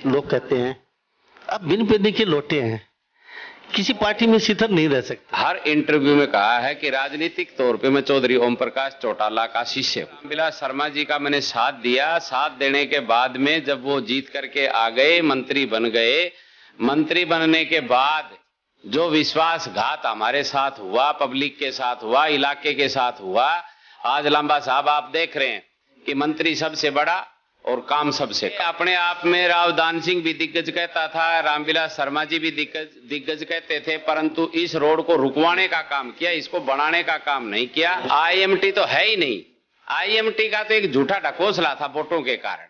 लोग कहते हैं आप बिन पैदे के लौटे हैं, किसी पार्टी में स्थिर नहीं रह सकते। हर इंटरव्यू में कहा है कि राजनीतिक तौर पे मैं चौधरी ओम प्रकाश चौटाला का शिष्य हूं। रामविलास शर्मा जी का मैंने साथ दिया। साथ देने के बाद में जब वो जीत करके आ गए, मंत्री बन गए, मंत्री बनने के बाद जो विश्वासघात हमारे साथ हुआ, पब्लिक के साथ हुआ, इलाके के साथ हुआ, आज लांबा साहब आप देख रहे हैं कि मंत्री सबसे बड़ा और काम सबसे कम। अपने आप में राव दान सिंह भी दिग्गज कहता था, रामविलास शर्मा जी भी दिग्गज कहते थे, परंतु इस रोड को रुकवाने का काम किया, इसको बढ़ाने का काम नहीं किया। आईएमटी तो है ही नहीं। आईएमटी का तो एक झूठा ढकोसला था वोटों के कारण,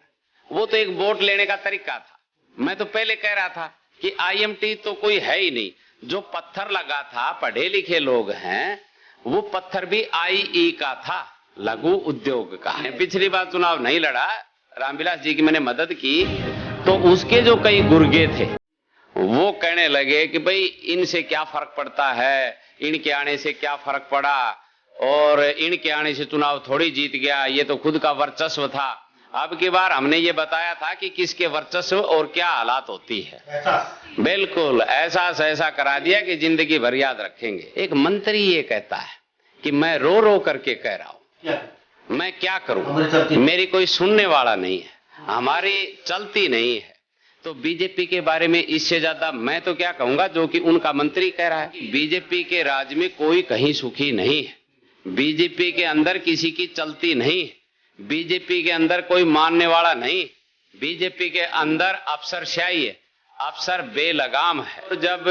वो तो एक वोट लेने का तरीका था। मैं तो पहले कह रहा था कि आईएमटी तो कोई है ही नहीं। जो पत्थर लगा था, पढ़े लिखे लोग हैं, वो पत्थर भी आईई का था, लघु उद्योग का। पिछली बार चुनाव नहीं लड़ा, रामविलास जी की मैंने मदद की, तो उसके जो कई गुर्गे थे वो कहने लगे कि भाई इनसे क्या फर्क पड़ता है, इनके आने से क्या फर्क पड़ा, और इनके आने से चुनाव थोड़ी जीत गया, ये तो खुद का वर्चस्व था। अब की बार हमने ये बताया था कि किसके वर्चस्व और क्या हालात होती है। बिल्कुल ऐसा करा दिया कि जिंदगी भर याद रखेंगे। एक मंत्री ये कहता है कि मैं रो रो करके कह रहा हूं, मैं क्या करूं, मेरी कोई सुनने वाला नहीं है, हमारी चलती नहीं है। तो बीजेपी के बारे में इससे ज्यादा मैं तो क्या कहूंगा जो कि उनका मंत्री कह रहा है। बीजेपी के राज में कोई कहीं सुखी नहीं है, बीजेपी के अंदर किसी की चलती नहीं है, बीजेपी के अंदर कोई मानने वाला नहीं, बीजेपी के अंदर अफसरशाही है, अफसर बेलगाम है। जब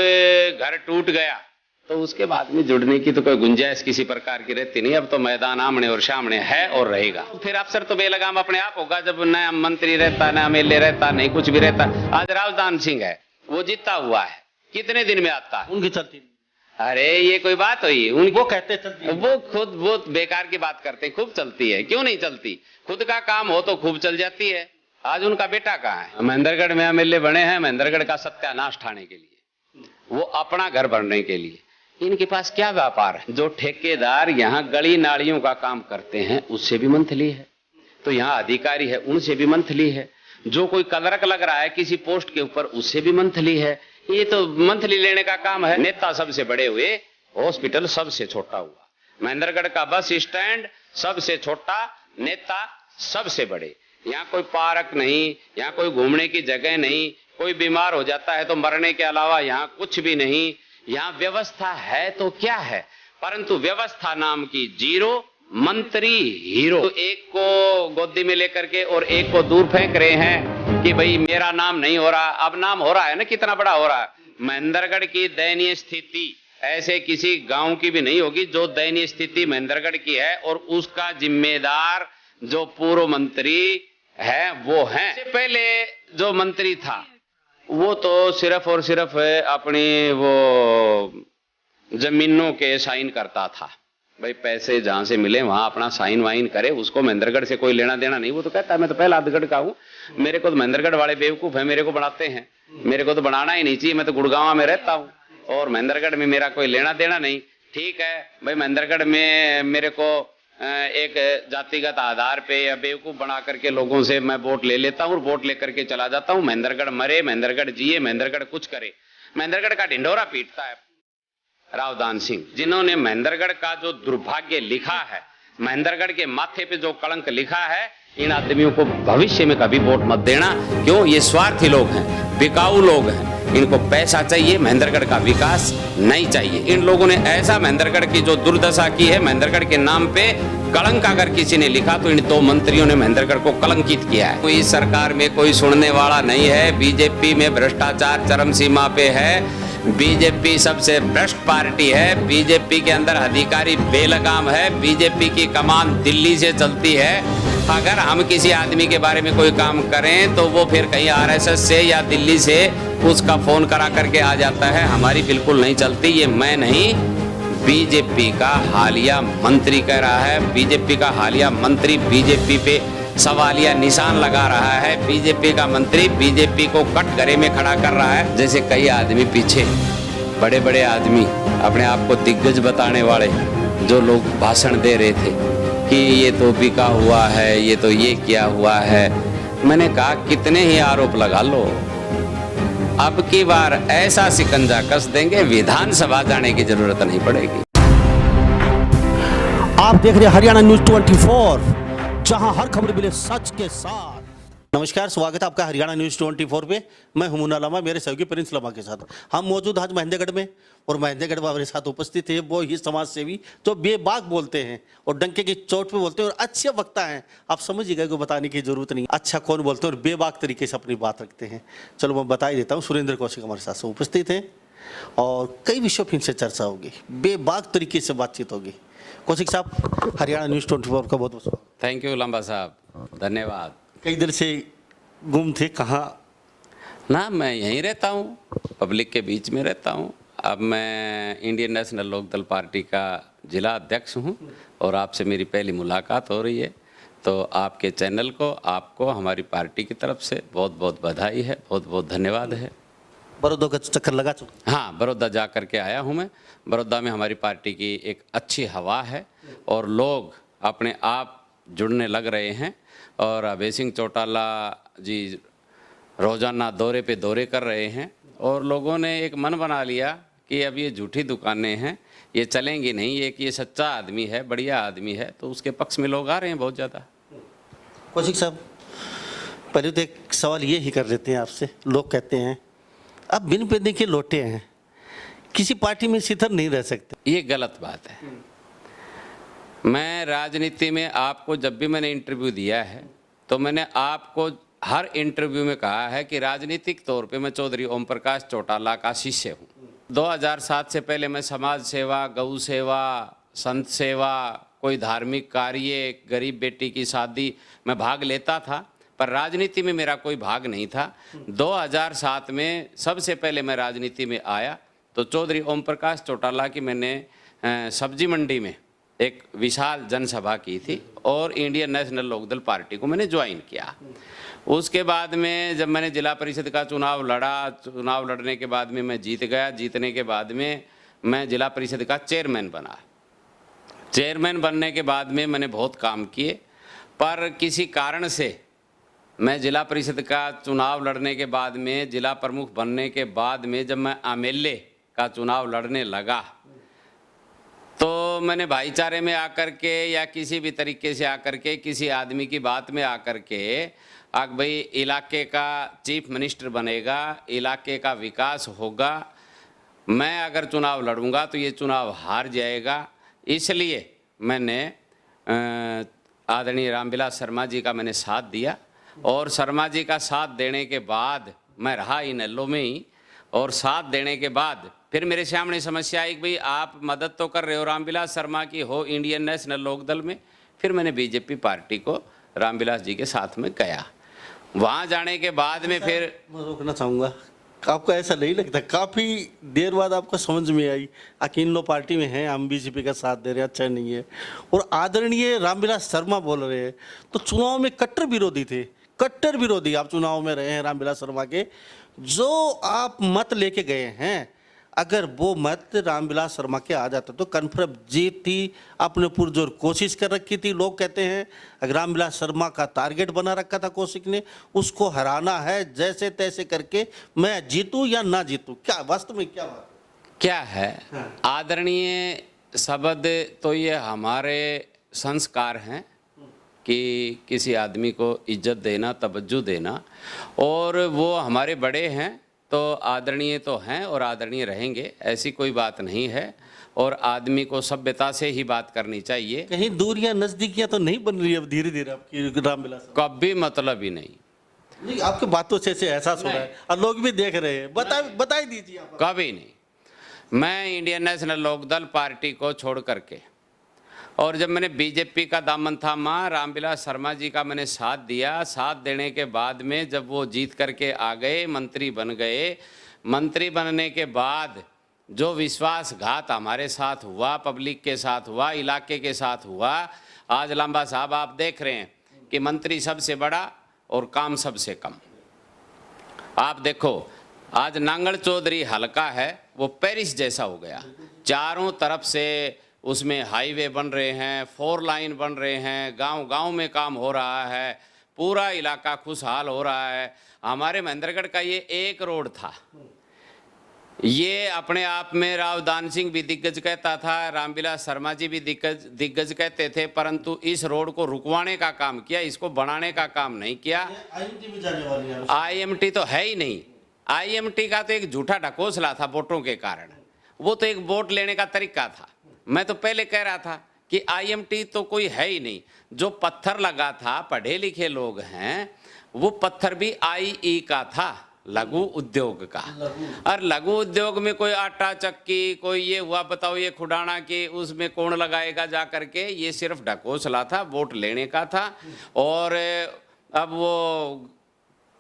घर टूट गया तो उसके बाद में जुड़ने की तो कोई गुंजाइश किसी प्रकार की रहती नहीं। अब तो मैदान आमने और सामने है और रहेगा। फिर अफसर तो बेलगाम अपने आप होगा जब नया मंत्री रहता, नया एमएलए रहता, नहीं कुछ भी रहता। आज राव दान सिंह है, वो जीता हुआ है, कितने दिन में आता है, उनकी चलती नहीं। अरे ये कोई बात हुई? वो कहते चलती, वो खुद वो बेकार की बात करते हैं। खूब चलती है, क्यों नहीं चलती? खुद का काम हो तो खूब चल जाती है। आज उनका बेटा कहाँ है? महेंद्रगढ़ में एमएलए बने हैं, महेंद्रगढ़ का सत्यानाश ठाने के लिए, वो अपना घर भरने के लिए। इनके पास क्या व्यापार है? जो ठेकेदार यहाँ गली नालियों का काम करते हैं उससे भी मंथली है, तो यहाँ अधिकारी है उनसे भी मंथली है, जो कोई क्लर्क लग रहा है किसी पोस्ट के ऊपर उससे भी मंथली है। ये तो मंथली लेने का काम है। नेता सबसे बड़े हुए, हॉस्पिटल सबसे छोटा हुआ, महेंद्रगढ़ का बस स्टैंड सबसे छोटा, नेता सबसे बड़े। यहाँ कोई पार्क नहीं, यहाँ कोई घूमने की जगह नहीं, कोई बीमार हो जाता है तो मरने के अलावा यहाँ कुछ भी नहीं। यहाँ व्यवस्था है तो क्या है, परंतु व्यवस्था नाम की जीरो, मंत्री हीरो। तो एक को गोदी में लेकर के और एक को दूर फेंक रहे हैं कि भाई मेरा नाम नहीं हो रहा। अब नाम हो रहा है ना, कितना बड़ा हो रहा है। महेंद्रगढ़ की दयनीय स्थिति ऐसे किसी गांव की भी नहीं होगी जो दयनीय स्थिति महेंद्रगढ़ की है, और उसका जिम्मेदार जो पूर्व मंत्री है वो है। पहले जो मंत्री था वो तो सिर्फ और सिर्फ अपनी वो जमीनों के साइन करता था। भाई पैसे जहां से मिले वहां अपना साइन वाइन करे, उसको महेंद्रगढ़ से कोई लेना देना नहीं। वो तो कहता है मैं तो पहला आधगढ़ का हूं, मेरे को तो महेंद्रगढ़ वाले बेवकूफ है, मेरे को बनाते हैं, मेरे को तो बनाना ही नहीं चाहिए, मैं तो गुड़गांव में रहता हूं और महेंद्रगढ़ में मेरा कोई लेना देना नहीं। ठीक है भाई, महेंद्रगढ़ में मेरे को एक जातिगत आधार पे या बेवकूफ बना करके लोगों से मैं वोट ले लेता हूँ और वोट लेकर के चला जाता हूँ। महेंद्रगढ़ मरे, महेंद्रगढ़ जिए, महेंद्रगढ़ कुछ करे, महेंद्रगढ़ का ढिंढोरा पीटता है राव दान सिंह, जिन्होंने महेंद्रगढ़ का जो दुर्भाग्य लिखा है, महेंद्रगढ़ के माथे पे जो कलंक लिखा है। इन आदमियों को भविष्य में कभी वोट मत देना। क्यों? ये स्वार्थी लोग हैं, बिकाऊ लोग हैं, इनको पैसा चाहिए, महेंद्रगढ़ का विकास नहीं चाहिए। इन लोगों ने ऐसा महेंद्रगढ़ की जो दुर्दशा की है, महेंद्रगढ़ के नाम पे कलंक अगर किसी ने लिखा तो इन दो मंत्रियों ने महेंद्रगढ़ को कलंकित किया है। कोई सरकार में कोई सुनने वाला नहीं है। बीजेपी में भ्रष्टाचार चरम सीमा पे है, बीजेपी सबसे भ्रष्ट पार्टी है, बीजेपी के अंदर अधिकारी बेलगाम है, बीजेपी की कमान दिल्ली से चलती है। अगर हम किसी आदमी के बारे में कोई काम करें तो वो फिर कहीं आरएसएस से या दिल्ली से उसका फोन करा करके आ जाता है। हमारी बिल्कुल नहीं चलती। ये मैं नहीं, बीजेपी का हालिया मंत्री कह रहा है। बीजेपी का हालिया मंत्री बीजेपी पे सवालिया निशान लगा रहा है। बीजेपी का मंत्री बीजेपी को कटघरे में खड़ा कर रहा है। जैसे कई आदमी पीछे, बड़े बड़े आदमी अपने आप को दिग्गज बताने वाले जो लोग भाषण दे रहे थे कि ये तो बिका हुआ है, ये तो ये किया हुआ है, मैंने कहा कितने ही आरोप लगा लो, अब की बार ऐसा शिकंजा कस देंगे विधानसभा जाने की जरूरत नहीं पड़ेगी। आप देख रहे हैं हरियाणा न्यूज 24, जहां हर खबर मिले सच के साथ। नमस्कार, स्वागत है आपका हरियाणा न्यूज 24 पे। मैं हूं मुन्ना लामा, मेरे सहयोगी प्रिंस लामा के साथ हम मौजूद आज महेंद्रगढ़ में। और महेंद्रगढ़ में हमारे साथ उपस्थित है वो ही समाज सेवी जो बेबाक बोलते हैं और डंके की चोट पे बोलते हैं और अच्छे वक्ता हैं। आप समझिएगा को बताने की जरूरत नहीं, अच्छा कौन बोलते हैं और बेबाक तरीके से अपनी बात रखते हैं। चलो मैं बता ही देता हूँ, सुरेंद्र कौशिक हमारे साथ से उपस्थित हैं और कई विषयों पर इनसे चर्चा होगी, बेबाक तरीके से बातचीत होगी। कौशिक साहब, हरियाणा न्यूज 24 का बहुत बहुत थैंक यू लंबा साहब, धन्यवाद। कई देर से गुम थे, कहाँ? ना, मैं यहीं रहता हूँ, पब्लिक के बीच में रहता हूँ। अब मैं इंडियन नेशनल लोकदल पार्टी का जिला अध्यक्ष हूँ और आपसे मेरी पहली मुलाकात हो रही है। तो आपके चैनल को, आपको हमारी पार्टी की तरफ से बहुत बहुत बधाई है, बहुत बहुत धन्यवाद है। बड़ौदा का चक्कर लगा चुका? हाँ, बड़ौदा जा कर के आया हूँ मैं। बड़ौदा में हमारी पार्टी की एक अच्छी हवा है और लोग अपने आप जुड़ने लग रहे हैं। और अभय सिंह चौटाला जी रोज़ाना दौरे पे दौरे कर रहे हैं और लोगों ने एक मन बना लिया कि अब ये झूठी दुकानें हैं, ये चलेंगी नहीं, ये सच्चा आदमी है, बढ़िया आदमी है, तो उसके पक्ष में लोग आ रहे हैं बहुत ज़्यादा। कौशिक साहब, पहले तो एक सवाल ये ही कर लेते हैं आपसे। लोग कहते हैं अब बिन पैदे के लौटे हैं, किसी पार्टी में सिथर नहीं रह सकते। ये गलत बात है। मैं राजनीति में आपको जब भी मैंने इंटरव्यू दिया है तो मैंने आपको हर इंटरव्यू में कहा है कि राजनीतिक तौर पे मैं चौधरी ओम प्रकाश चौटाला का शिष्य हूँ। 2007 से पहले मैं समाज सेवा, गौ सेवा, संत सेवा, कोई धार्मिक कार्य, गरीब बेटी की शादी में भाग लेता था, पर राजनीति में मेरा कोई भाग नहीं था। 2007 में सबसे पहले मैं राजनीति में आया तो चौधरी ओम प्रकाश चौटाला की मैंने सब्जी मंडी में एक विशाल जनसभा की थी और इंडियन नेशनल लोकदल पार्टी को मैंने ज्वाइन किया। उसके बाद में जब मैंने जिला परिषद का चुनाव लड़ा, चुनाव लड़ने के बाद में मैं जीत गया। जीतने के बाद में मैं जिला परिषद का चेयरमैन बना। चेयरमैन बनने के बाद में मैंने बहुत काम किए, पर किसी कारण से मैं जिला परिषद का चुनाव लड़ने के बाद में, जिला प्रमुख बनने के बाद में जब मैं एमएलए का चुनाव लड़ने लगा तो मैंने भाईचारे में आकर के या किसी भी तरीके से आकर के, किसी आदमी की बात में आकर के, भाई इलाके का चीफ मिनिस्टर बनेगा, इलाके का विकास होगा, मैं अगर चुनाव लड़ूंगा तो ये चुनाव हार जाएगा, इसलिए मैंने आदरणीय रामविलास शर्मा जी का मैंने साथ दिया। और शर्मा जी का साथ देने के बाद मैं रहा इनेलो में ही, और साथ देने के बाद फिर मेरे सामने समस्या आई कि भाई आप मदद तो कर रहे हो रामविलास शर्मा की, हो इंडियन नेशनल लोकदल में। फिर मैंने बीजेपी पार्टी को रामविलास जी के साथ में गया। वहाँ जाने के बाद में फिर मैं रोकना चाहूँगा, आपको ऐसा नहीं लगता काफ़ी देर बाद आपको समझ में आई कि इन लोग पार्टी में हैं, हम बीजेपी का साथ दे रहे हैं, अच्छा नहीं है, और आदरणीय रामविलास शर्मा बोल रहे हैं, तो चुनाव में कट्टर विरोधी थे, कट्टर विरोधी आप चुनाव में रहे हैं रामविलास शर्मा के। जो आप मत लेके गए हैं, अगर वो मत रामविलास शर्मा के आ जाता तो कन्फर्म जीत थी। आपने पुरजोर कोशिश कर रखी थी। लोग कहते हैं अगर रामविलास शर्मा का टारगेट बना रखा था कौशिक ने, उसको हराना है जैसे तैसे करके, मैं जीतूं या ना जीतूं। क्या वास्तव में क्या बात क्या है? आदरणीय शब्द तो ये हमारे संस्कार हैं कि किसी आदमी को इज्जत देना, तवज्जो देना, और वो हमारे बड़े हैं तो आदरणीय तो हैं और आदरणीय रहेंगे, ऐसी कोई बात नहीं है। और आदमी को सभ्यता से ही बात करनी चाहिए। कहीं दूरियां नजदीकियां तो नहीं बन रही अब धीरे धीरे आपकी रामविलास? कभी मतलब ही नहीं। आपकी बातों से एहसास हो रहा है और लोग भी देख रहे हैं। बता दीजिए आप। कभी नहीं। मैं इंडियन नेशनल लोकदल पार्टी को छोड़ करके, और जब मैंने बीजेपी का दामन थामा, रामविलास शर्मा जी का मैंने साथ दिया, साथ देने के बाद में जब वो जीत करके आ गए, मंत्री बन गए, मंत्री बनने के बाद जो विश्वासघात हमारे साथ हुआ, पब्लिक के साथ हुआ, इलाके के साथ हुआ, आज लंबा साहब आप देख रहे हैं कि मंत्री सबसे बड़ा और काम सबसे कम। आप देखो आज नांगल चौधरी हलका है वो पेरिस जैसा हो गया, चारों तरफ से उसमें हाईवे बन रहे हैं, 4 लाइन बन रहे हैं, गांव गांव में काम हो रहा है, पूरा इलाका खुशहाल हो रहा है। हमारे महेंद्रगढ़ का ये एक रोड था, ये अपने आप में राव दान सिंह भी दिग्गज कहता था, रामविलास शर्मा जी भी दिग्गज कहते थे, परंतु इस रोड को रुकवाने का काम किया, इसको बनाने का काम नहीं किया। आईएमटी भी जाने वाली है। आईएमटी तो है ही नहीं। आईएमटी का तो एक झूठा ढकोसला था वोटों के कारण, वो तो एक वोट लेने का तरीका था। मैं तो पहले कह रहा था कि आईएमटी तो कोई है ही नहीं। जो पत्थर लगा था, पढ़े लिखे लोग हैं, वो पत्थर भी आईई का था, लघु उद्योग का। और लघु उद्योग में कोई आटा चक्की, कोई ये हुआ, बताओ ये खुडाना की, उसमें कौन लगाएगा जा करके। ये सिर्फ ढकोसला था, वोट लेने का था। और अब वो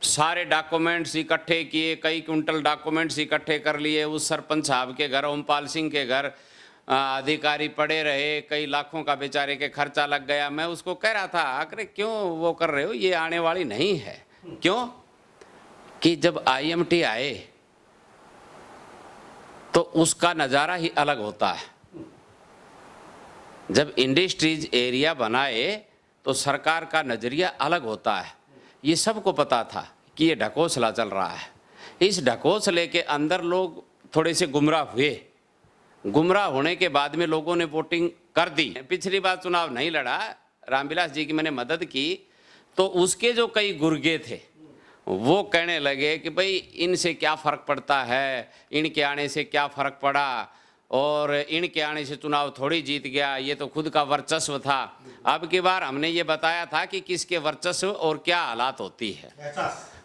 सारे डॉक्यूमेंट्स इकट्ठे किए, कई क्विंटल डॉक्यूमेंट्स इकट्ठे कर लिए। उस सरपंच साहब के घर, ओमपाल सिंह के घर अधिकारी पड़े रहे, कई लाखों का बेचारे के खर्चा लग गया। मैं उसको कह रहा था, अरे क्यों वो कर रहे हो, ये आने वाली नहीं है। क्यों कि जब आईएमटी आए तो उसका नज़ारा ही अलग होता है। जब इंडस्ट्रीज एरिया बनाए तो सरकार का नज़रिया अलग होता है। ये सबको पता था कि ये ढकोसला चल रहा है। इस ढकोसले के अंदर लोग थोड़े से गुमराह हुए। गुमराह होने के बाद में लोगों ने वोटिंग कर दी। पिछली बार चुनाव नहीं लड़ा, रामविलास जी की मैंने मदद की, तो उसके जो कई गुर्गे थे वो कहने लगे कि भाई इनसे क्या फ़र्क पड़ता है, इनके आने से क्या फ़र्क पड़ा, और इनके आने से चुनाव थोड़ी जीत गया, ये तो खुद का वर्चस्व था। अब की बार हमने ये बताया था कि किसके वर्चस्व और क्या हालात होती है।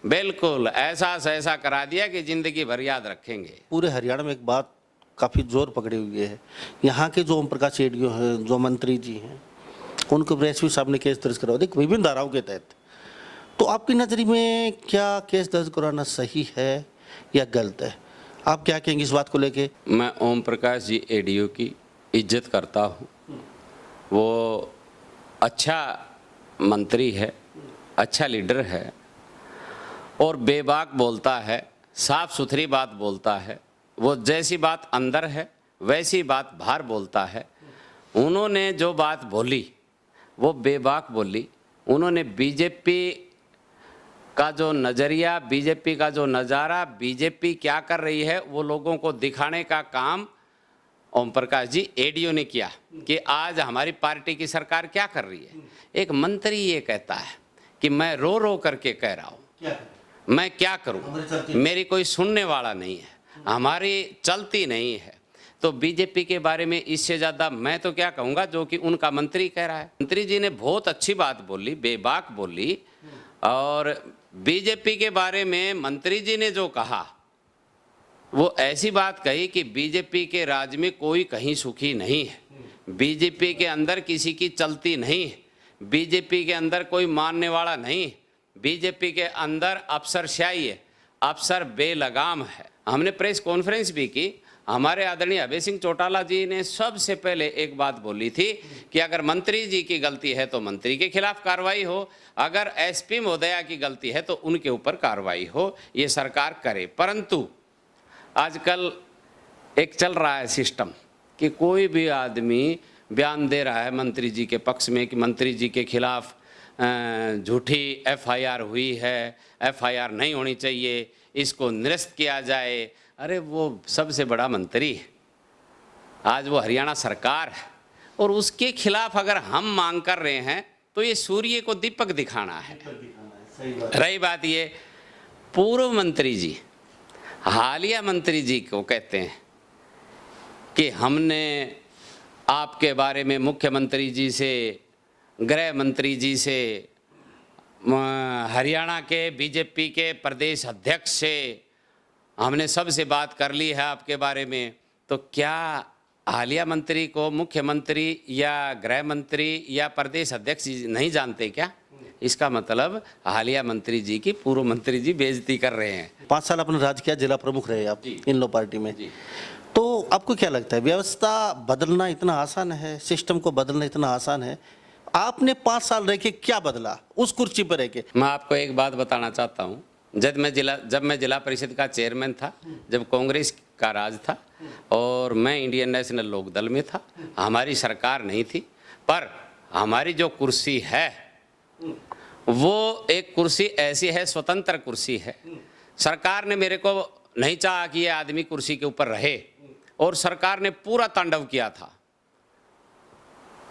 बिल्कुल एहसास ऐसा करा दिया कि ज़िंदगी भर याद रखेंगे। पूरे हरियाणा में एक बात काफ़ी जोर पकड़ी हुई है, यहाँ के जो ओम प्रकाश एडीओ हैं, जो मंत्री जी हैं, उनके ऊपर एसपी साहब ने केस दर्ज करवा दिया विभिन्न धाराओं के तहत। तो आपकी नज़र में क्या केस दर्ज कराना सही है या गलत है? आप क्या कहेंगे इस बात को लेके? मैं ओम प्रकाश जी एडीओ की इज्जत करता हूँ। वो अच्छा मंत्री है, अच्छा लीडर है, और बेबाक बोलता है, साफ सुथरी बात बोलता है। वो जैसी बात अंदर है वैसी बात बाहर बोलता है। उन्होंने जो बात बोली वो बेबाक बोली। उन्होंने बीजेपी का जो नज़रिया, बीजेपी का जो नज़ारा, बीजेपी क्या कर रही है, वो लोगों को दिखाने का काम ओम प्रकाश जी एडीओ ने किया कि आज हमारी पार्टी की सरकार क्या कर रही है। एक मंत्री ये कहता है कि मैं रो रो करके कह रहा हूँ, मैं क्या करूँ, मेरी कोई सुनने वाला नहीं है, हमारी चलती नहीं है। तो बीजेपी के बारे में इससे ज़्यादा मैं तो क्या कहूँगा जो कि उनका मंत्री कह रहा है। मंत्री जी ने बहुत अच्छी बात बोली, बेबाक बोली। और बीजेपी के बारे में मंत्री जी ने जो कहा वो ऐसी बात कही कि बीजेपी के राज में कोई कहीं सुखी नहीं है, बीजेपी के अंदर किसी की चलती नहीं है, बीजेपी के अंदर कोई मानने वाला नहीं, बीजेपी के अंदर अफसरशाही है, अफसर बेलगाम है। हमने प्रेस कॉन्फ्रेंस भी की। हमारे आदरणीय अभय सिंह चौटाला जी ने सबसे पहले एक बात बोली थी कि अगर मंत्री जी की गलती है तो मंत्री के खिलाफ कार्रवाई हो, अगर एसपी महोदया की गलती है तो उनके ऊपर कार्रवाई हो, ये सरकार करे। परंतु आजकल एक चल रहा है सिस्टम कि कोई भी आदमी बयान दे रहा है मंत्री जी के पक्ष में कि मंत्री जी के खिलाफ झूठी एफआईआर हुई है, एफआईआर नहीं होनी चाहिए, इसको निरस्त किया जाए। अरे वो सबसे बड़ा मंत्री आज वो हरियाणा सरकार है, और उसके खिलाफ अगर हम मांग कर रहे हैं तो ये सूर्य को दीपक दिखाना है। रही बात ये पूर्व मंत्री जी, हालिया मंत्री जी को कहते हैं कि हमने आपके बारे में मुख्यमंत्री जी से, गृह मंत्री जी से, हरियाणा के बीजेपी के प्रदेश अध्यक्ष से हमने सबसे बात कर ली है आपके बारे में। तो क्या हालिया मंत्री को मुख्यमंत्री या गृह मंत्री या प्रदेश अध्यक्ष नहीं जानते क्या? इसका मतलब हालिया मंत्री जी की पूर्व मंत्री जी बेइज्जती कर रहे हैं। 5 साल अपने राज्य किया, जिला प्रमुख रहे आप इन लो पार्टी में। तो आपको क्या लगता है व्यवस्था बदलना इतना आसान है, सिस्टम को बदलना इतना आसान है? आपने 5 साल रह के क्या बदला उस कुर्सी पर रह के? मैं आपको एक बात बताना चाहता हूँ। जब मैं जिला परिषद का चेयरमैन था, जब कांग्रेस का राज था और मैं इंडियन नेशनल लोक दल में था, हमारी सरकार नहीं थी, पर हमारी जो कुर्सी है वो एक कुर्सी ऐसी है, स्वतंत्र कुर्सी है। सरकार ने मेरे को नहीं चाहा कि ये आदमी कुर्सी के ऊपर रहे, और सरकार ने पूरा तांडव किया था।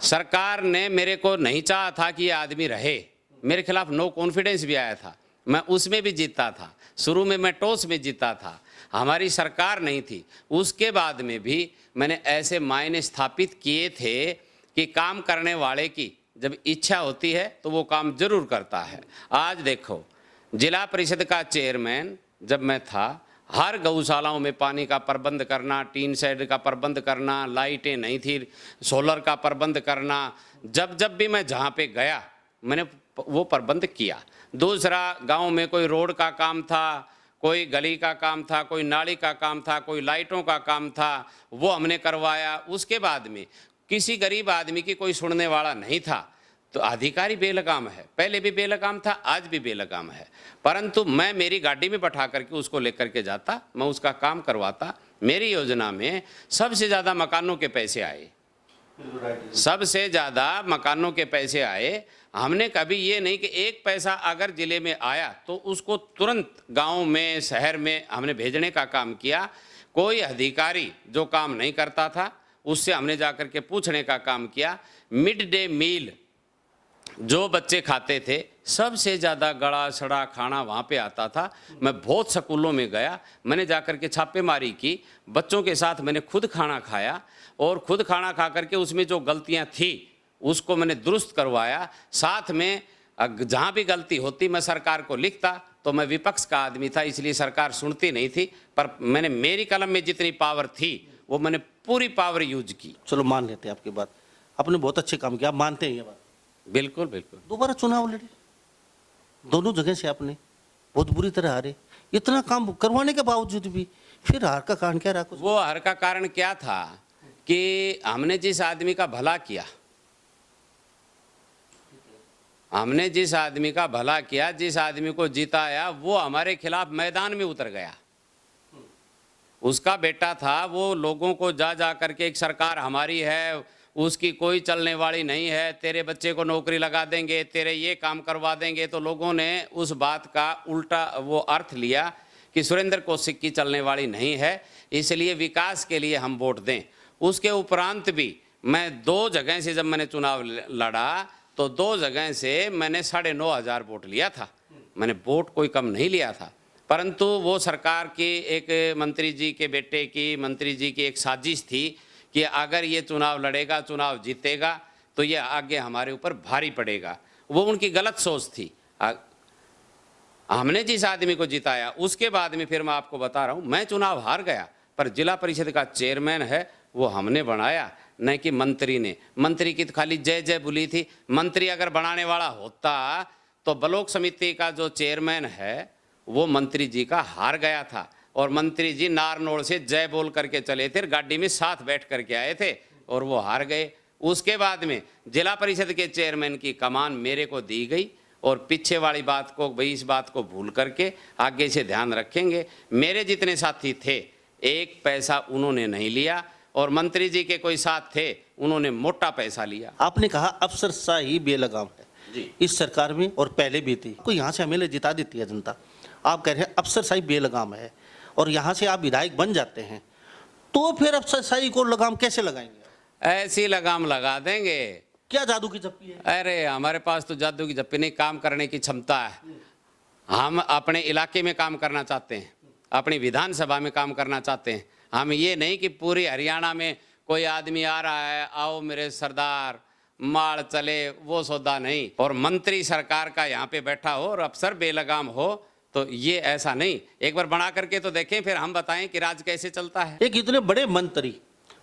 सरकार ने मेरे को नहीं चाहा था कि ये आदमी रहे, मेरे खिलाफ नो कॉन्फिडेंस भी आया था, मैं उसमें भी जीता था। शुरू में मैं टॉस में जीता था, हमारी सरकार नहीं थी। उसके बाद में भी मैंने ऐसे मायने स्थापित किए थे कि काम करने वाले की जब इच्छा होती है तो वो काम जरूर करता है। आज देखो, जिला परिषद का चेयरमैन जब मैं था, हर गौशालाओं में पानी का प्रबंध करना, टीन शेड का प्रबंध करना, लाइटें नहीं थी, सोलर का प्रबंध करना, जब जब भी मैं जहाँ पे गया मैंने वो प्रबंध किया। दूसरा, गांव में कोई रोड का काम था, कोई गली का काम था, कोई नाली का काम था, कोई लाइटों का काम था, वो हमने करवाया। उसके बाद में किसी गरीब आदमी की कोई सुनने वाला नहीं था, तो अधिकारी बेलगाम है, पहले भी बेलगाम था, आज भी बेलगाम है। परंतु मैं मेरी गाड़ी में बैठा करके उसको लेकर के जाता, मैं उसका काम करवाता। मेरी योजना में सबसे ज़्यादा मकानों के पैसे आए, सबसे ज़्यादा मकानों के पैसे आए। हमने कभी ये नहीं कि एक पैसा अगर ज़िले में आया तो उसको तुरंत गांव में, शहर में हमने भेजने का काम किया। कोई अधिकारी जो काम नहीं करता था उससे हमने जाकर के पूछने का काम किया। मिड डे मील जो बच्चे खाते थे, सबसे ज़्यादा गड़ा सड़ा खाना वहाँ पे आता था। मैं बहुत स्कूलों में गया, मैंने जाकर के छापेमारी की, बच्चों के साथ मैंने खुद खाना खाया, और खुद खाना खा करके उसमें जो गलतियाँ थी उसको मैंने दुरुस्त करवाया। साथ में जहाँ भी गलती होती मैं सरकार को लिखता, तो मैं विपक्ष का आदमी था इसलिए सरकार सुनती नहीं थी, पर मैंने मेरी कलम में जितनी पावर थी वो मैंने पूरी पावर यूज की। चलो मान लेते हैं आपकी बात, आपने बहुत अच्छे काम किया, आप मानते हैं ये बात? बिल्कुल बिल्कुल। दोबारा चुनाव लड़े, दोनों जगह से आपने बहुत बुरी तरह हारे, इतना काम करवाने के बावजूद भी फिर हार का कारण क्या रहा? कुछ वो हार का कारण क्या था कि हमने जिस आदमी का भला किया, हमने जिस आदमी का भला किया, जिस आदमी को जिताया, वो हमारे खिलाफ मैदान में उतर गया। उसका बेटा था, वो लोगों को जा जा करके एक सरकार हमारी है, उसकी कोई चलने वाली नहीं है, तेरे बच्चे को नौकरी लगा देंगे, तेरे ये काम करवा देंगे। तो लोगों ने उस बात का उल्टा वो अर्थ लिया कि सुरेंद्र कौशिक की चलने वाली नहीं है, इसलिए विकास के लिए हम वोट दें। उसके उपरांत भी मैं 2 जगह से जब मैंने चुनाव लड़ा तो 2 जगह से मैंने 9,500 वोट लिया था। मैंने वोट कोई कम नहीं लिया था, परंतु वो सरकार की एक मंत्री जी के बेटे की, मंत्री जी की एक साजिश थी कि अगर ये चुनाव लड़ेगा, चुनाव जीतेगा, तो ये आगे हमारे ऊपर भारी पड़ेगा। वो उनकी गलत सोच थी। हमने जिस आदमी को जिताया उसके बाद में फिर मैं आपको बता रहा हूँ, मैं चुनाव हार गया, पर जिला परिषद का चेयरमैन है वो हमने बनाया, न कि मंत्री ने। मंत्री की तो खाली जय जय बोली थी। मंत्री अगर बनाने वाला होता तो ब्लॉक समिति का जो चेयरमैन है वो मंत्री जी का हार गया था, और मंत्री जी नारनौल से जय बोल करके चले थे, गाड़ी में साथ बैठ करके आए थे, और वो हार गए। उसके बाद में जिला परिषद के चेयरमैन की कमान मेरे को दी गई, और पीछे वाली बात को, भाई इस बात को भूल करके आगे से ध्यान रखेंगे। मेरे जितने साथी थे एक पैसा उन्होंने नहीं लिया, और मंत्री जी के कोई साथ थे उन्होंने मोटा पैसा लिया। आपने कहा अफसरशाही बेलगाम है जी। इस सरकार में, और पहले भी थी। कोई यहाँ से हमें जिता देती है जनता, आप कह रहे हैं अफसरशाही बेलगाम है, और यहाँ से आप विधायक बन जाते हैं, तो फिर अफसरशाही को लगाम कैसे लगाएंगे? ऐसी लगाम लगा देंगे। क्या जादू की झप्पी है? अरे हमारे पास तो जादू की झप्पी नहीं, काम करने की क्षमता है। हम अपने इलाके में काम करना चाहते हैं, अपनी विधानसभा में काम करना चाहते हैं। हम ये नहीं कि पूरी हरियाणा में कोई आदमी आ रहा है, आओ मेरे सरदार माड़ चले, वो सौदा नहीं। और मंत्री सरकार का यहाँ पे बैठा हो और अफसर बेलगाम हो, तो ये ऐसा नहीं। एक बार बना करके तो देखें, फिर हम बताएं कि राज कैसे चलता है। एक इतने बड़े मंत्री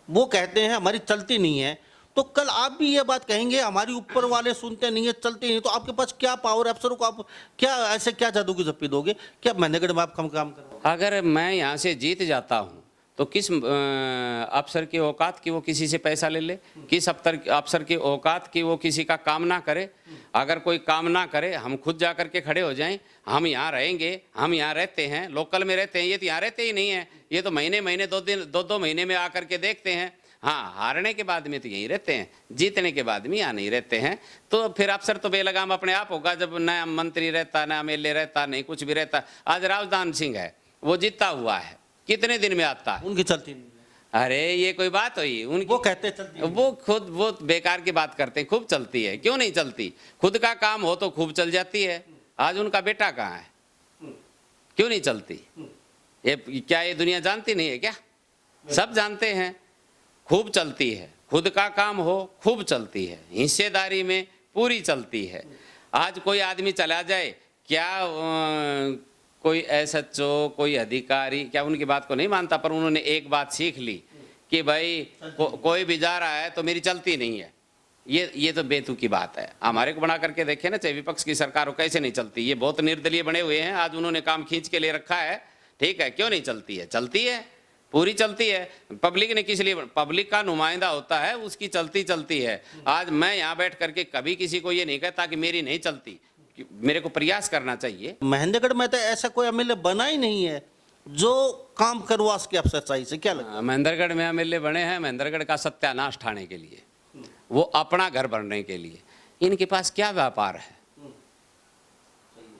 वो कहते हैं हमारी चलती नहीं है, तो कल आप भी ये बात कहेंगे हमारी ऊपर वाले सुनते नहीं है, चलती नहीं, तो आपके पास क्या पावर? अफसरों को आप क्या ऐसे क्या जादू की झप्पी दोगे? क्या महेंद्रगढ़ में आप कम काम करोगे? अगर मैं यहाँ से जीत जाता हूँ तो किस अफसर की औकात की वो किसी से पैसा ले ले? किस अफसर की औकात की वो किसी का काम ना करे? अगर कोई काम ना करे, हम खुद जा कर के खड़े हो जाएं, हम यहाँ रहेंगे, हम यहाँ रहते हैं, लोकल में रहते हैं। ये तो यहाँ रहते ही नहीं है, ये तो महीने महीने 2 महीने में आकर के देखते हैं। हाँ, हारने के बाद में तो यहीं रहते हैं, जीतने के बाद में यहाँ नहीं रहते हैं। तो फिर अफसर तो बेलगाम अपने आप होगा, जब नया मंत्री रहता, नया एमएलए रहता, नहीं कुछ भी रहता। आज राजदान सिंह है, वो जीता हुआ है, कितने दिन में आता है? उनकी चलती नहीं है। अरे ये कोई बात हुई उनकी? वो कहते हैं चलती नहीं। वो खुद वो बेकार की बात करते हैं, खूब चलती है। क्यों नहीं चलती? खुद का काम हो तो खूब चल जाती है। आज उनका बेटा कहाँ है? क्यों नहीं चलती? ये क्या ये दुनिया जानती नहीं है क्या? सब जानते हैं, खूब चलती है। खुद का काम हो खूब चलती है, हिस्सेदारी में पूरी चलती है। आज कोई आदमी चला जाए, क्या कोई एसएचओ, कोई अधिकारी क्या उनकी बात को नहीं मानता? पर उन्होंने एक बात सीख ली कि भाई कोई भी जा रहा है तो मेरी चलती नहीं है। ये तो बेतुकी बात है। हमारे को बना करके देखे ना, चाहे विपक्ष की सरकार हो, कैसे नहीं चलती। ये बहुत निर्दलीय बने हुए हैं, आज उन्होंने काम खींच के ले रखा है। ठीक है, क्यों नहीं चलती है? चलती है, पूरी चलती है। पब्लिक ने किस लिए? पब्लिक का नुमाइंदा होता है, उसकी चलती है। आज मैं यहाँ बैठ करके कभी किसी को ये नहीं कहता कि मेरी नहीं चलती, मेरे को प्रयास करना चाहिए। महेंद्रगढ़ में तो ऐसा कोई एमएलए बना ही नहीं है जो काम करवा सके अफसरशाही से। क्या लगता है? महेंद्रगढ़ में एमएलए बने हैं महेंद्रगढ़ का सत्यानाश ठाने के लिए, वो अपना घर भरने के लिए। इनके पास क्या व्यापार है?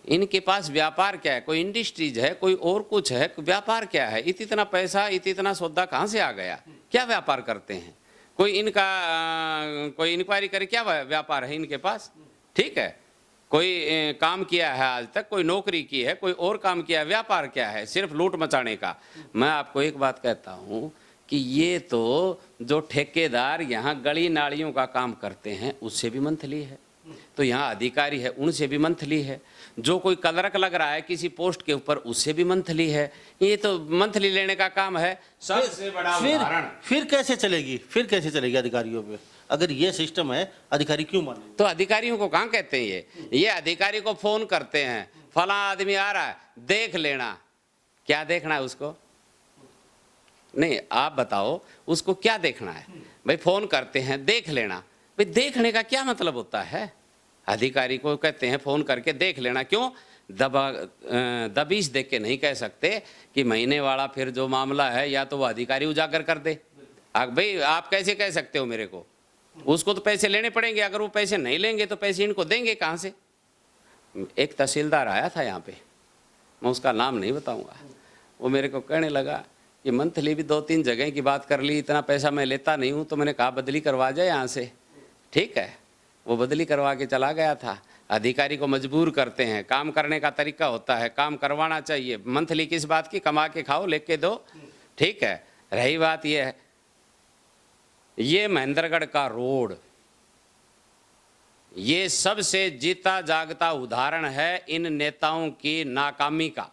इनके पास व्यापार क्या है? कोई इंडस्ट्रीज है, कोई और कुछ है? व्यापार क्या है? इतना पैसा, इतना सौदा कहाँ से आ गया? क्या व्यापार करते हैं? कोई इनका कोई इंक्वायरी करे, क्या व्यापार है इनके पास? ठीक है, कोई काम किया है आज तक, कोई नौकरी की है, कोई और काम किया है? व्यापार क्या है? सिर्फ लूट मचाने का। मैं आपको एक बात कहता हूँ कि ये तो जो ठेकेदार यहाँ गली नालियों का काम करते हैं उससे भी मंथली है, तो यहाँ अधिकारी है उनसे भी मंथली है, जो कोई क्लर्क लग रहा है किसी पोस्ट के ऊपर उससे भी मंथली है। ये तो मंथली लेने का काम है। सबसे बड़ा उदाहरण फिर कैसे चलेगी? फिर कैसे चलेगी अधिकारियों पे? अगर ये सिस्टम है, अधिकारी क्यों माने? तो अधिकारियों को कहाँ कहते हैं? ये अधिकारी को फोन करते हैं, फला आदमी आ रहा है, देख लेना। क्या देखना है उसको? नहीं, आप बताओ उसको क्या देखना है? भाई फोन करते हैं, देख लेना। भाई देखने का क्या मतलब होता है? अधिकारी को कहते हैं फोन करके देख लेना। क्यों? दबीश देख के नहीं कह सकते कि महीने वाला फिर जो मामला है या तो वो अधिकारी उजागर कर दे। भाई आप कैसे कह सकते हो मेरे को? उसको तो पैसे लेने पड़ेंगे, अगर वो पैसे नहीं लेंगे तो पैसे इनको देंगे कहाँ से? एक तहसीलदार आया था यहाँ पे, मैं उसका नाम नहीं बताऊंगा, वो मेरे को कहने लगा कि मंथली भी 2-3 जगह की बात कर ली, इतना पैसा मैं लेता नहीं हूँ। तो मैंने कहा बदली करवा जाए यहाँ से। ठीक है, वो बदली करवा के चला गया था। अधिकारी को मजबूर करते हैं, काम करने का तरीका होता है, काम करवाना चाहिए। मंथली किस बात की? कमा के खाओ, लेके दो। ठीक है, रही बात ये है, ये महेंद्रगढ़ का रोड, ये सबसे जीता जागता उदाहरण है इन नेताओं की नाकामी का।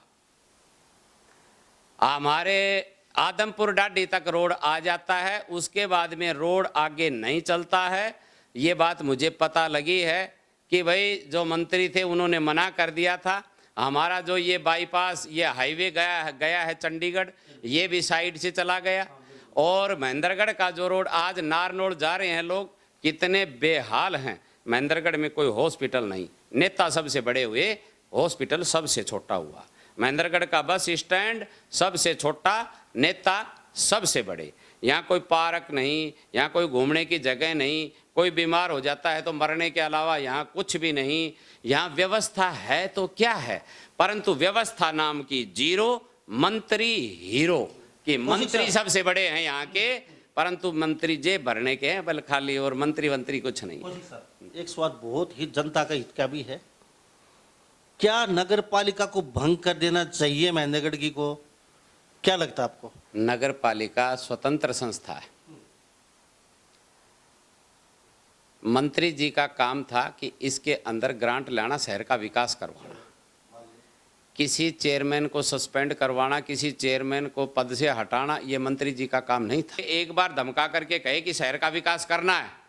हमारे आदमपुर डाडी तक रोड आ जाता है, उसके बाद में रोड आगे नहीं चलता है। ये बात मुझे पता लगी है कि भाई जो मंत्री थे उन्होंने मना कर दिया था। हमारा जो ये बाईपास, ये हाईवे गया है चंडीगढ़, ये भी साइड से चला गया। और महेंद्रगढ़ का जो रोड आज नारनौल जा रहे हैं लोग, कितने बेहाल हैं। महेंद्रगढ़ में कोई हॉस्पिटल नहीं, नेता सबसे बड़े हुए, हॉस्पिटल सबसे छोटा हुआ। महेंद्रगढ़ का बस स्टैंड सबसे छोटा, नेता सबसे बड़े। यहाँ कोई पार्क नहीं, यहाँ कोई घूमने की जगह नहीं, कोई बीमार हो जाता है तो मरने के अलावा यहाँ कुछ भी नहीं। यहाँ व्यवस्था है तो क्या है, परंतु व्यवस्था नाम की जीरो, मंत्री हीरो। कि मंत्री सबसे बड़े हैं यहाँ के, परंतु मंत्री जेब भरने के हैं बल खाली, और मंत्री कुछ नहीं। एक सवाल बहुत ही जनता का हित का भी है, क्या नगर पालिका को भंग कर देना चाहिए महेंद्रगढ़ की को? क्या लगता है आपको? नगर पालिका स्वतंत्र संस्था है। मंत्री जी का काम था कि इसके अंदर ग्रांट लाना, शहर का विकास करवाना। किसी चेयरमैन को सस्पेंड करवाना, किसी चेयरमैन को पद से हटाना, ये मंत्री जी का काम नहीं था। एक बार धमका करके कहे कि शहर का विकास करना है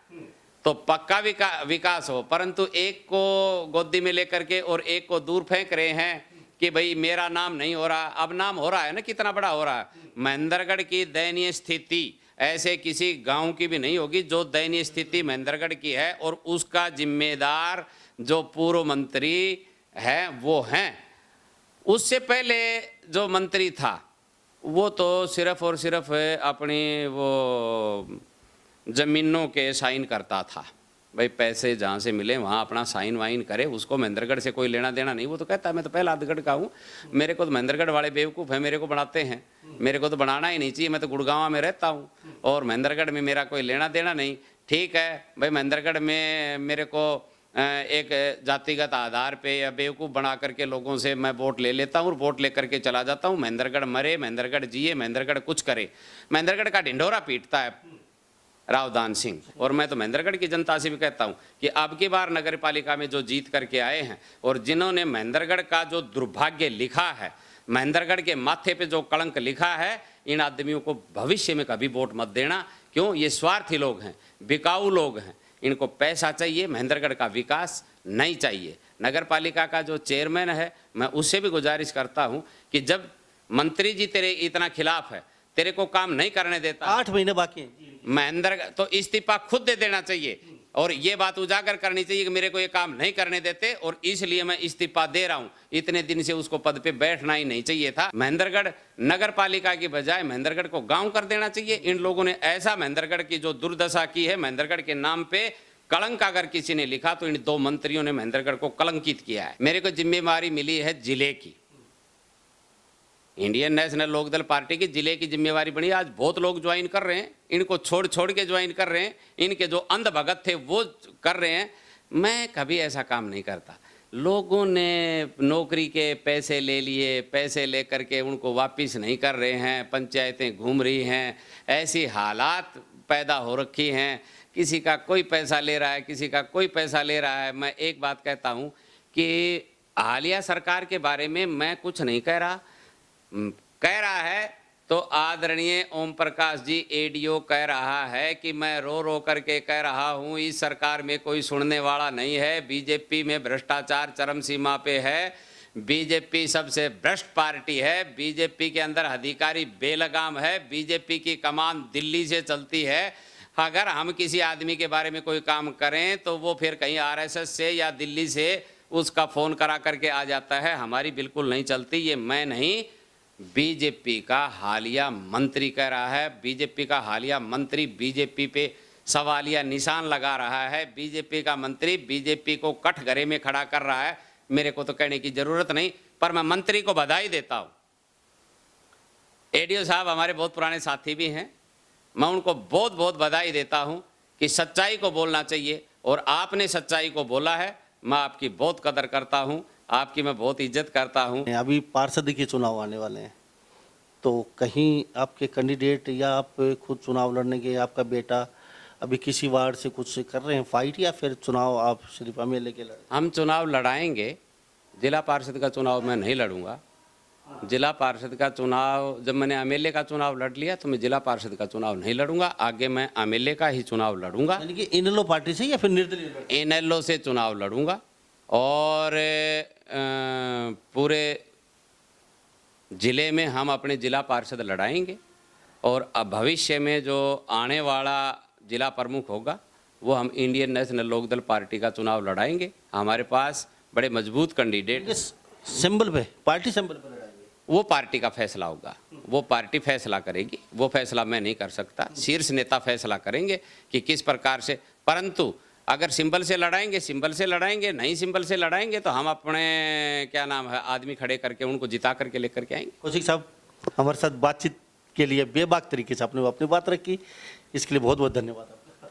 तो पक्का विकास हो, परंतु एक को गोदी में लेकर के और एक को दूर फेंक रहे हैं कि भाई मेरा नाम नहीं हो रहा। अब नाम हो रहा है ना, कितना बड़ा हो रहा है। महेंद्रगढ़ की दयनीय स्थिति ऐसे किसी गांव की भी नहीं होगी जो दयनीय स्थिति महेंद्रगढ़ की है, और उसका जिम्मेदार जो पूर्व मंत्री है वो हैं। उससे पहले जो मंत्री था वो तो सिर्फ और सिर्फ अपनी वो जमीनों के साइन करता था। भाई पैसे जहाँ से मिले वहाँ अपना साइन वाइन करे, उसको महेंद्रगढ़ से कोई लेना देना नहीं। वो तो कहता है मैं तो पहला आधगढ़ का हूँ, मेरे को तो महेंद्रगढ़ वाले बेवकूफ़ है, मेरे को बनाते हैं, मेरे को तो बनाना ही नहीं चाहिए, मैं तो गुड़गांव में रहता हूँ और महेंद्रगढ़ में मेरा कोई लेना देना नहीं। ठीक है भाई, महेंद्रगढ़ में मेरे को एक जातिगत आधार पे या बेवकूफ़ बना करके लोगों से मैं वोट ले लेता हूँ और वोट लेकर के चला जाता हूँ। महेंद्रगढ़ मरे, महेंद्रगढ़ जिए, महेंद्रगढ़ कुछ करे, महेंद्रगढ़ का ढिंढोरा पीटता है रावदान सिंह। और मैं तो महेंद्रगढ़ की जनता से भी कहता हूं कि अब की बार नगर पालिका में जो जीत करके आए हैं और जिन्होंने महेंद्रगढ़ का जो दुर्भाग्य लिखा है, महेंद्रगढ़ के माथे पे जो कलंक लिखा है, इन आदमियों को भविष्य में कभी वोट मत देना। क्यों? ये स्वार्थी लोग हैं, बिकाऊ लोग हैं, इनको पैसा चाहिए, महेंद्रगढ़ का विकास नहीं चाहिए। नगर पालिका का जो चेयरमैन है, मैं उससे भी गुजारिश करता हूँ कि जब मंत्री जी तेरे इतना खिलाफ है, तेरे को काम नहीं करने देता, 8 महीने बाकी हैं। महेंद्रगढ़ तो इस्तीफा खुद दे देना चाहिए और ये बात उजागर करनी चाहिए कि मेरे को ये काम नहीं करने देते और इसलिए मैं इस्तीफा दे रहा हूं। इतने दिन से उसको पद पे बैठना ही नहीं चाहिए था। महेंद्रगढ़ नगर पालिका की बजाय महेंद्रगढ़ को गांव कर देना चाहिए। इन लोगों ने ऐसा महेंद्रगढ़ की जो दुर्दशा की है, महेंद्रगढ़ के नाम पे कलंक अगर किसी ने लिखा तो इन 2 मंत्रियों ने महेंद्रगढ़ को कलंकित किया है। मेरे को जिम्मेवारी मिली है जिले की, इंडियन नेशनल लोकदल पार्टी की जिले की जिम्मेवारी बनी। आज बहुत लोग ज्वाइन कर रहे हैं, इनको छोड़ छोड़ के ज्वाइन कर रहे हैं, इनके जो अंध भगत थे वो कर रहे हैं। मैं कभी ऐसा काम नहीं करता। लोगों ने नौकरी के पैसे ले लिए, पैसे लेकर के उनको वापस नहीं कर रहे हैं, पंचायतें घूम रही हैं, ऐसी हालात पैदा हो रखी हैं, किसी का कोई पैसा ले रहा है, किसी का कोई पैसा ले रहा है। मैं एक बात कहता हूँ कि हालिया सरकार के बारे में मैं कुछ नहीं कह रहा है तो आदरणीय ओम प्रकाश जी एडीओ कह रहा है कि मैं रो रो करके कह रहा हूँ, इस सरकार में कोई सुनने वाला नहीं है। बीजेपी में भ्रष्टाचार चरम सीमा पे है, बीजेपी सबसे भ्रष्ट पार्टी है, बीजेपी के अंदर अधिकारी बेलगाम है, बीजेपी की कमान दिल्ली से चलती है। अगर हम किसी आदमी के बारे में कोई काम करें तो वो फिर कहीं आरएसएस से या दिल्ली से उसका फ़ोन करा करके आ जाता है। हमारी बिल्कुल नहीं चलती। ये मैं नहीं, बीजेपी का हालिया मंत्री कह रहा है। बीजेपी का हालिया मंत्री बीजेपी पे सवालिया निशान लगा रहा है। बीजेपी का मंत्री बीजेपी को कठघरे में खड़ा कर रहा है। मेरे को तो कहने की जरूरत नहीं, पर मैं मंत्री को बधाई देता हूँ। एडीओ साहब हमारे बहुत पुराने साथी भी हैं, मैं उनको बहुत बहुत बधाई देता हूँ कि सच्चाई को बोलना चाहिए और आपने सच्चाई को बोला है। मैं आपकी बहुत कदर करता हूँ, आपकी मैं बहुत इज्जत करता हूँ। अभी पार्षद के चुनाव आने वाले हैं, तो कहीं आपके कैंडिडेट या आप खुद चुनाव लड़ने के, आपका बेटा अभी किसी वार्ड से कुछ कर रहे हैं फाइट, या फिर चुनाव आप सिर्फ एमएलए के लड़े? हम चुनाव लड़ाएंगे। जिला पार्षद का चुनाव मैं नहीं लड़ूंगा। जिला पार्षद का चुनाव, जब मैंने एमएलए का चुनाव लड़ लिया तो मैं जिला पार्षद का चुनाव नहीं लड़ूंगा। आगे मैं एमएलए का ही चुनाव लड़ूंगा। यानी कि इनेलो पार्टी से या फिर निर्दलीय? इनेलो से चुनाव लड़ूंगा और पूरे जिले में हम अपने जिला पार्षद लड़ाएंगे और अब भविष्य में जो आने वाला जिला प्रमुख होगा वो हम इंडियन नेशनल लोकदल पार्टी का चुनाव लड़ाएंगे। हमारे पास बड़े मजबूत कैंडिडेट। सिंबल पे, पार्टी सिंबल पे लड़ाएंगे? वो पार्टी का फैसला होगा, वो पार्टी फैसला करेगी, वो फैसला मैं नहीं कर सकता। शीर्ष नेता फैसला करेंगे कि किस प्रकार से। परंतु अगर सिंबल से लड़ाएंगे, सिंबल से लड़ाएंगे, नहीं सिंबल से लड़ाएंगे तो हम अपने क्या नाम है आदमी खड़े करके उनको जिता करके लेकर के आएंगे। कौशिक साहब, हमारे साथ बातचीत के लिए बेबाक तरीके से आपने अपनी बात रखी, इसके लिए बहुत बहुत धन्यवाद आपका।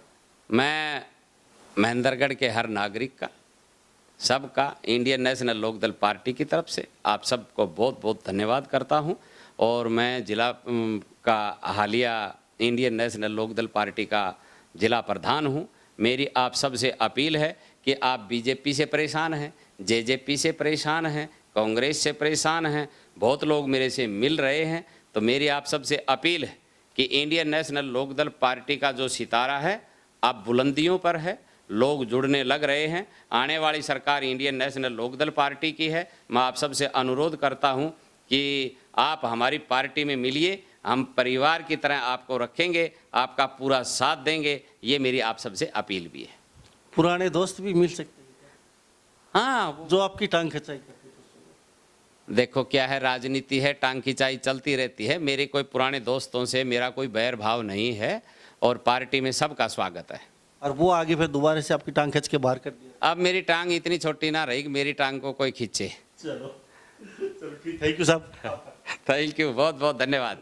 मैं महेंद्रगढ़ के हर नागरिक का, सबका, इंडियन नेशनल लोकदल पार्टी की तरफ से आप सबको बहुत बहुत धन्यवाद करता हूं। और मैं जिला का हालिया इंडियन नेशनल लोकदल पार्टी का जिला प्रधान हूं। मेरी आप सबसे अपील है कि आप बीजेपी से परेशान हैं, जेजेपी से परेशान हैं, कांग्रेस से परेशान हैं, बहुत लोग मेरे से मिल रहे हैं, तो मेरी आप सबसे अपील है कि इंडियन नेशनल लोकदल पार्टी का जो सितारा है अब बुलंदियों पर है, लोग जुड़ने लग रहे हैं। आने वाली सरकार इंडियन नेशनल लोकदल पार्टी की है। मैं आप सबसे अनुरोध करता हूं कि आप हमारी पार्टी में मिलिए, हम परिवार की तरह आपको रखेंगे, आपका पूरा साथ देंगे। ये मेरी आप सबसे अपील भी है। पुराने दोस्त भी मिल सकते हैं? हाँ, जो आपकी टांग खिंचाई करते हैं। देखो क्या है, राजनीति है, टांग खिंचाई चलती रहती है। मेरे कोई पुराने दोस्तों से मेरा कोई बैर भाव नहीं है और पार्टी में सबका स्वागत है। और वो आगे फिर दोबारा से आपकी टांग खींच के बाहर कर दिया। अब मेरी टांग इतनी छोटी ना रही कि मेरी टांग को कोई खींचे। चलो ठीक, थैंक यू साहब। थैंक यू, बहुत बहुत धन्यवाद।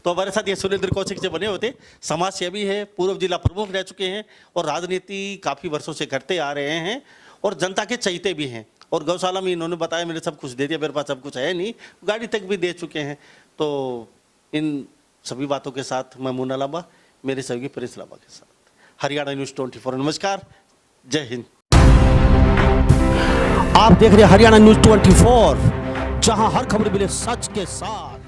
तो हमारे साथ ये सुरेंद्र कौशिक जी बने होते, समाज सेवी है, पूर्व जिला प्रमुख रह चुके हैं और राजनीति काफ़ी वर्षों से करते आ रहे हैं और जनता के चहीते भी हैं। और गौशाला में इन्होंने बताया मैंने सब कुछ दे दिया, मेरे पास सब कुछ है नहीं, गाड़ी तक भी दे चुके हैं। तो इन सभी बातों के साथ मैं मुन्ना लांबा, मेरे सहयोगी प्रिंस लांबा के साथ, हरियाणा न्यूज़ 24। नमस्कार, जय हिंद। आप देख रहे हैं हरियाणा न्यूज़ 24, जहां हर खबर मिले सच के साथ।